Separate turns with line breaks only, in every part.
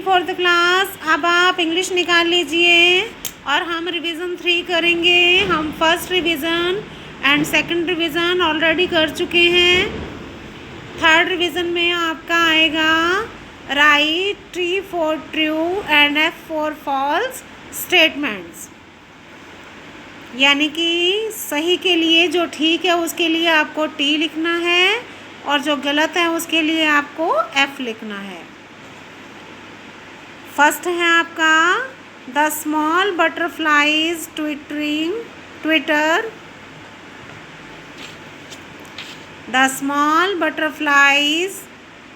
Fourth class, अब आप English निकाल लीजिए और हम रिवीजन 3 करेंगे। हम first revision and second revision already कर चुके हैं। थर्ड रिवीजन में आपका आएगा right, T for true and F for false statements, यानी कि सही के लिए जो ठीक है उसके लिए आपको T लिखना है और जो गलत है उसके लिए आपको F लिखना है। फर्स्ट है आपका the small butterflies Twitter, the small butterflies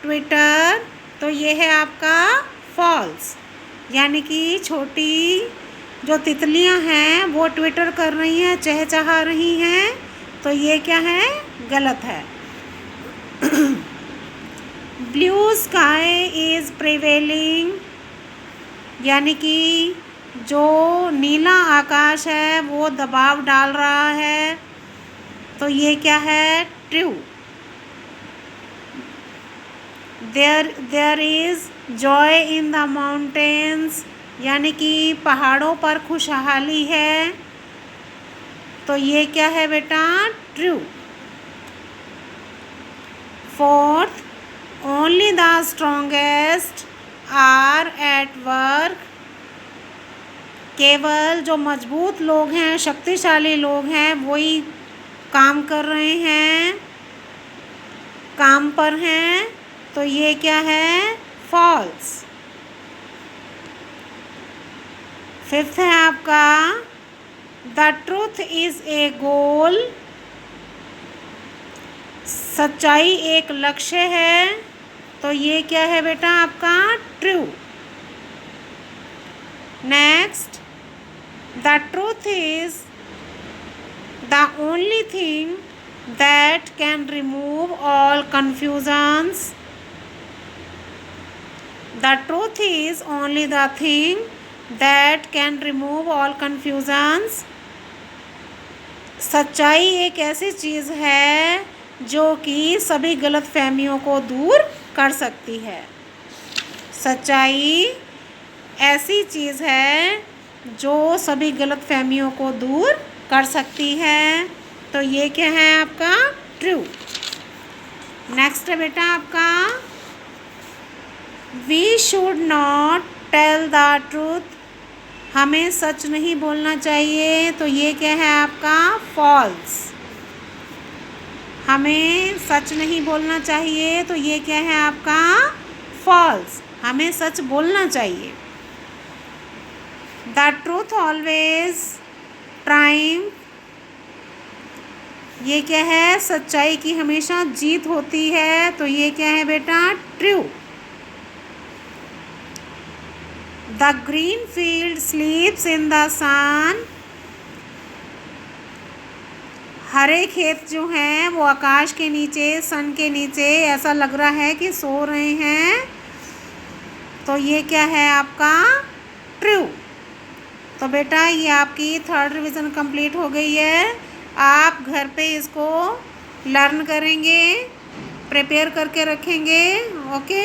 Twitter, तो ये है आपका फॉल्स, यानी कि छोटी जो तितलियां हैं वो ट्विटर कर रही हैं, चहचहा रही हैं, तो ये क्या है, गलत है। ब्लू स्काई इज़ प्रिवेलिंग, यानी कि जो नीला आकाश है वो दबाव डाल रहा है, तो ये क्या है, true. There is joy in the mountains, यानी कि पहाड़ों पर खुशहाली है, तो ये क्या है बेटा, true. Fourth, only the strongest are at work, केवल जो मजबूत लोग हैं, शक्तिशाली लोग हैं, वही काम कर रहे हैं, काम पर हैं, तो ये क्या है, फॉल्स। फिफ्थ है आपका द ट्रूथ इज़ ए गोल, सच्चाई एक लक्ष्य है, तो ये क्या है बेटा आपका, true. Next, the truth is the only thing that can remove all confusions, the truth is only the thing that can remove all confusions, सच्चाई एक ऐसी चीज़ है जो कि सभी गलतफहमियों को दूर कर सकती है। सच्चाई ऐसी चीज़ है जो सभी गलतफहमियों को दूर कर सकती है, तो ये क्या है आपका, ट्रू। नेक्स्ट है बेटा आपका we should not tell the truth, हमें सच नहीं बोलना चाहिए, तो ये क्या है आपका, फॉल्स। हमें सच नहीं बोलना चाहिए, तो ये क्या है आपका, फॉल्स, हमें सच बोलना चाहिए। द ट्रूथ ऑलवेज ट्राइम्फ, ये क्या है, सच्चाई की हमेशा जीत होती है, तो ये क्या है बेटा, true. The green field sleeps in the sun, हरे खेत जो हैं वो आकाश के नीचे, सन के नीचे ऐसा लग रहा है कि सो रहे हैं, तो ये क्या है आपका, ट्रू। तो बेटा ये आपकी थर्ड रिवीजन कंप्लीट हो गई है। आप घर पे इसको लर्न करेंगे, प्रिपेयर करके रखेंगे, ओके।